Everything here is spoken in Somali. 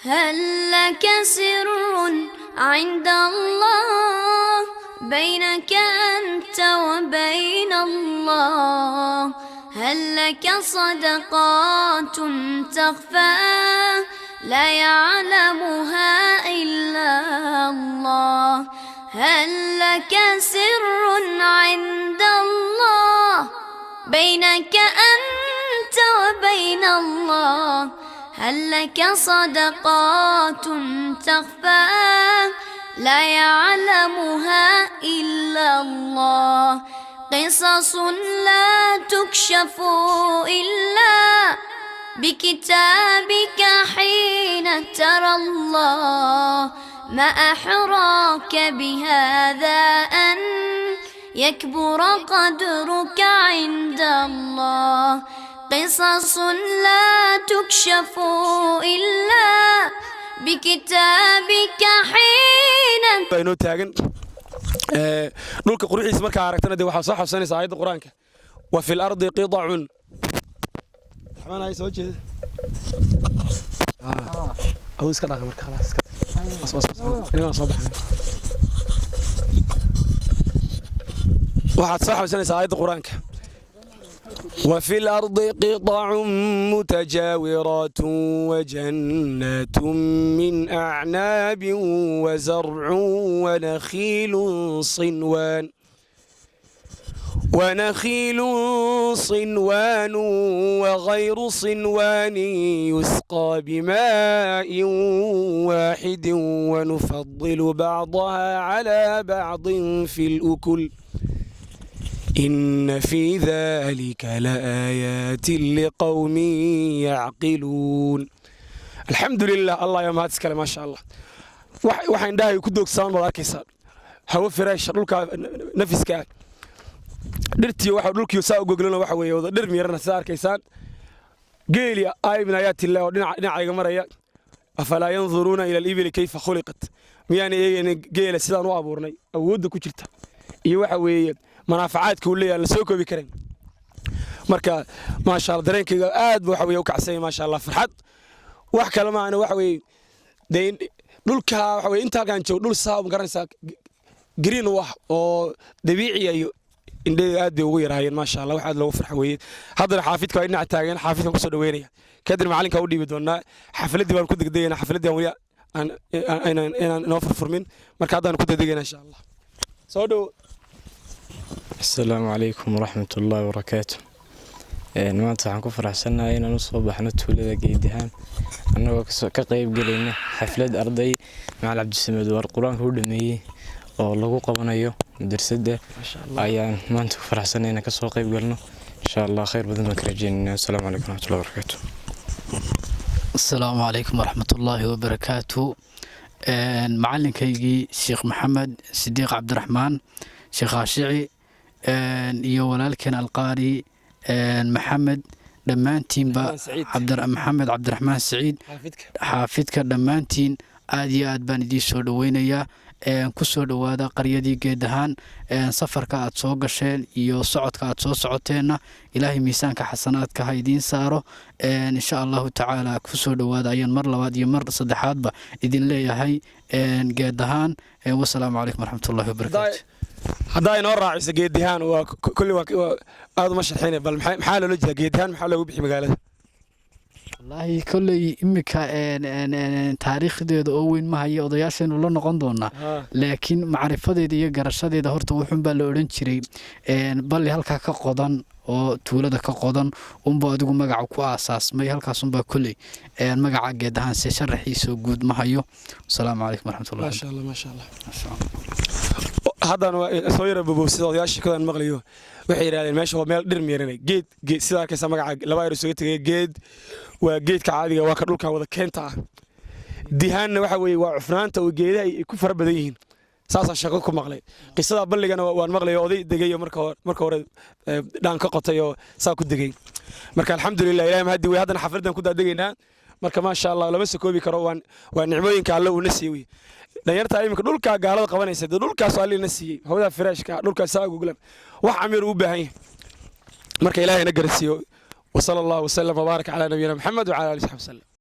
هل لك سر عند الله بينك أنت وبين الله؟ هل لك صدقات تخفى لا يعلمها إلا الله؟ هل لك سر عند الله بينك أنت وبين الله؟ هل لك صدقات تخفى لا يعلمها إلا الله؟ قصص لا تكشف إلا بكتابك حين ترى الله. ما أحراك بهذا أن يكبر قدرك عند الله. قصص لا تكشف إلا بكتابك حين inoo taagan dhulka quruxiisa marka aragtana de waxa soo xasuusanaysa aayada quraanka wa fil ardi qid'un xamaan ay soo jeed aw iska dhaqan marka khalaas inoo soo baxay waxa soo xasuusanaysa aayada quraanka وفي الأرض قطع متجاورات وجنات من أعناب وزرع ونخيل صنوان وغير صنوان يسقى بماء واحد ونفضل بعضها على بعض في الأكل إن في ذلك لآيات لقوم يعقلون. الحمد لله الله يا مهاتس كلام ما شاء الله waxaan dhahay ku doogsan wada arkaysan hawo firaash dhulka nafiska dhirtii waxa dhulkii saa u goglana waxa weeye wada dhir miirana saa arkaysan geeli aybna ayaati ilaa oo dhinacayga maraya afala yanzuruna ila al-ibli kayfa khuliqat miyaan eegayna geela sidaan u abuurnay awoodda ku jirta iyo waxa weeye manaafacaadka uu leeyahay la soo koobi karin marka ma sha Allah dareenkayga aad waxa weeye u kacsan ma sha Allah farxad wax kale ma ana waxa weeye deyn dhulka waxa weeye inta gaan joog dhul saab garanaysa green wax oo dabiici iyo indheey aad bay ugu yaraayeen ma sha Allah waxa lagu farxo weeye hadana xaafidka waa dhinac taagan xaafidkan ku soo dhaweynaya kadib macalinka u dhiibi doonaa xafladii baan ku degdegayna xafladii waliya aan noo furfurmin marka hadaan ku degdegayna insha Allah soo dhaw. السلام عليكم ورحمة الله وبركاته. maanta waxaan ku faraxsanahay inaan u soo baxno tuulada Geedihaan annagoo ka qayb galayna xaflad arday macal Cabdisamed war quraanka u dhameeyay oo lagu qabanayo madrasada ayaan maanta ku faraxsanahay inaan ka soo qayb galno insha Allah khayr badan ma karajeenina. Assalaamu alaykum warahmatullahi wabarakatuh. Assalaamu alaykum warahmatullahi wabarakatuh. macalinkaygii Sheekh Maxamed Sidiiq Cabdiraxmaan Sheekh Aashici iyo walaalkeen alqaari maxamed dhammaantiinba maxamed cabdiraxmaan saciid xaafidka dhammaantiin aad iyo aad baan idiin soo dhaweynayaa ku soo dhawaada qaryadii Geedihaan safarka aad soo gasheen iyo socodka aad soo socoteenna ilaahay miisaanka xasanaadka ha idiin saaro insha Allah tacaala ku soo dhawaada ayaan mar labaad iyo mar saddexaadba idin leeyahay Geedihaan. wassalaamu calaykum waraxmatullaahi wabarakaatu. hadda inoo raaciso Geedihaan waa kulli waa aad ma sharxinay bal maxaa loo jeedaa Geedihaan maxaa loogu bixi magaalada wallahi kulli imika taariikhdeeda oo weyn ma hayo odayaasheenu la noqon doona laakiin macrifadeeda iyo garashadeeda horta wuxuun baa la oran jiray bal halka ka qodan oo tuulada ka qodan unba adigu magaca ku aasaasmay halkaas unba kulli magaca Geedihaan si sharaxiisa guud ma hayo. Assalaamu calaykum waraxmatullaahi ma sha Allah haddana soo yara babowsida odayaashii kadan maqlayo waxay yiraahdeen meesha waa meel dhir miiranay geed sida ka magaca laba yar soo tagay geed waa geedka caadiga waa ka dhulka wada keenta ah dihaanna waxa weeye waa cufnaanta oo geedaha ay ku fara badan yihiin saasa shaqo ku maqlay qisada balligana waan maqlay oday degayo marka hore dhaan ka qotay oo saa ku degay marka alxamdulillah ilaahay ma hadii way haddana xafladan ku dadegaynaa marka ma sha Allah lama soo koobi karo waan nicmooyinka Alle uu na siiyay dhalinyarta imika dhulka gaalada qabanaysa dhulkaas Alle na siiyay hawada firaashka dhulkaas saa guglan wax amir u baahan yahay marka ilaahay na garsiyo wa sallallahu wa sallam wa baraka ala nabiyina Muhammad wa ala alihi wa sallam.